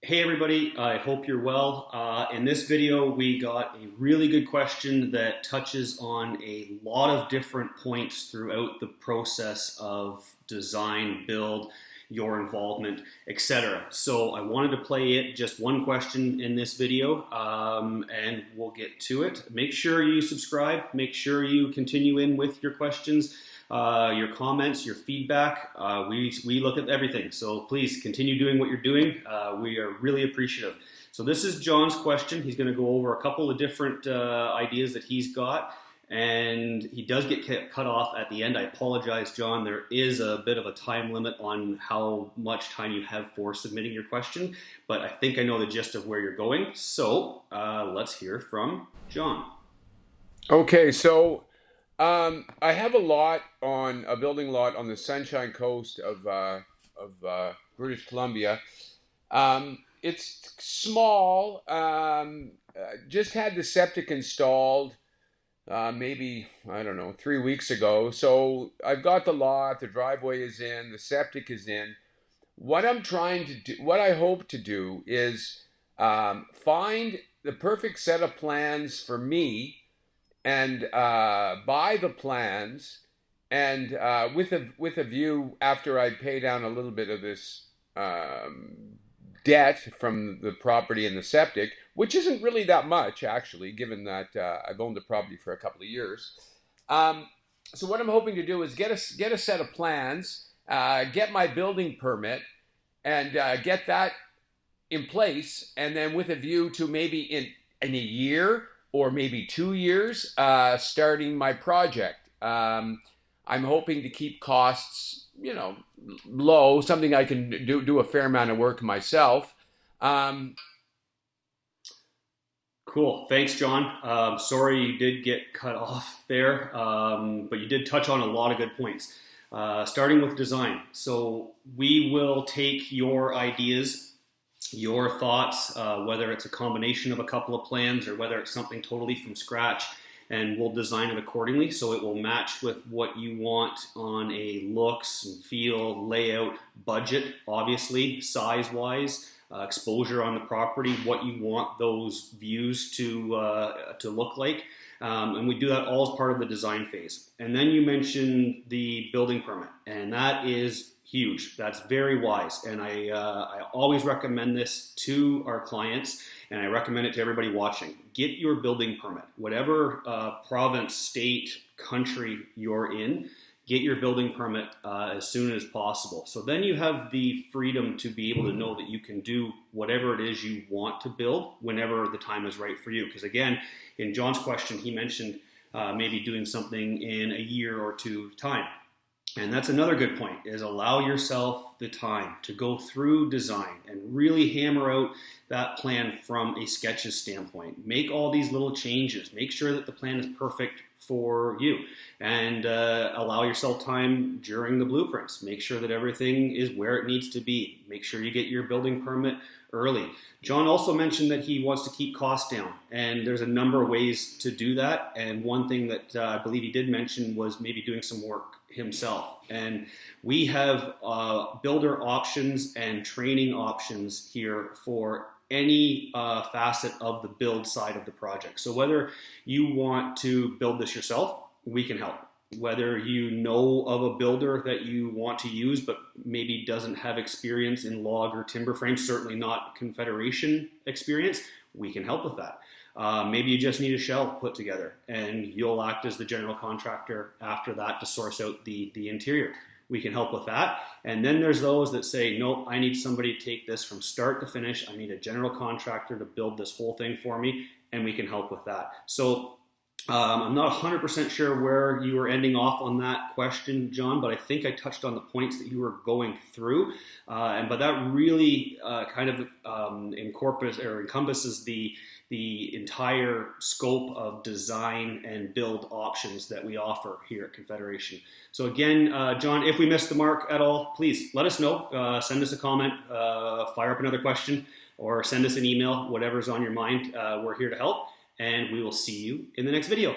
Hey everybody, I hope you're well. In this video, we got a really good question that touches on a lot of different points throughout the process of design, build, your involvement, etc. So I wanted to play it just one question in this video, and we'll get to it. Make sure you subscribe, make sure you continue in with your questions. Your comments, your feedback, we look at everything. So please continue doing what you're doing. We are really appreciative. So this is John's question. He's going to go over a couple of different ideas that he's got. And he does get cut off at the end. I apologize, John. There is a bit of a time limit on how much time you have for submitting your question. But I think I know the gist of where you're going. So let's hear from John. Okay, so I have a building lot on the Sunshine Coast of British Columbia. It's small. Just had the septic installed maybe, I don't know, 3 weeks ago. So I've got the lot, the driveway is in, the septic is in. What I'm trying to do, what I hope to do is find the perfect set of plans for me and buy the plans, and with a view, after I pay down a little bit of this debt from the property and the septic, which isn't really that much actually, given that I've owned the property for a couple of years. So what I'm hoping to do is get a set of plans, get my building permit, and get that in place, and then with a view to maybe in a year or maybe 2 years, starting my project. I'm hoping to keep costs, low, something I can do a fair amount of work myself. Cool. Thanks, John. Sorry you did get cut off there, but you did touch on a lot of good points. Starting with design. So we will take your ideas, your thoughts, whether it's a combination of a couple of plans or whether it's something totally from scratch, and we'll design it accordingly so it will match with what you want on a looks and feel, layout, budget, obviously, size-wise, exposure on the property, what you want those views to look like. And we do that all as part of the design phase. And then you mentioned the building permit, and that is huge. That's very wise. And I always recommend this to our clients, and I recommend it to everybody watching. Get your building permit. Whatever province, state, country you're in, get your building permit as soon as possible. So then you have the freedom to be able to know that you can do whatever it is you want to build whenever the time is right for you. Because again, in John's question, he mentioned maybe doing something in a year or two time. And that's another good point, is allow yourself the time to go through design and really hammer out that plan from a sketches standpoint. Make all these little changes. Make sure that the plan is perfect for you, and allow yourself time during the blueprints. Make sure that everything is where it needs to be. Make sure you get your building permit early. John also mentioned that he wants to keep costs down, and there's a number of ways to do that. And one thing that I believe he did mention was maybe doing some work himself. And we have builder options and training options here for any facet of the build side of the project. So whether you want to build this yourself, we can help. Whether you know of a builder that you want to use but maybe doesn't have experience in log or timber frame, certainly not Confederation experience, we can help with that. Maybe you just need a shell put together and you'll act as the general contractor after that to source out the interior. We can help with that. And then there's those that say, no, I need somebody to take this from start to finish. I need a general contractor to build this whole thing for me, and we can help with that. So I'm not 100% sure where you were ending off on that question, John, but I think I touched on the points that you were going through. But that really kind of encompasses the entire scope of design and build options that we offer here at Confederation. So again, John, if we missed the mark at all, please let us know. Send us a comment, fire up another question, or send us an email, whatever's on your mind. We're here to help, and we will see you in the next video.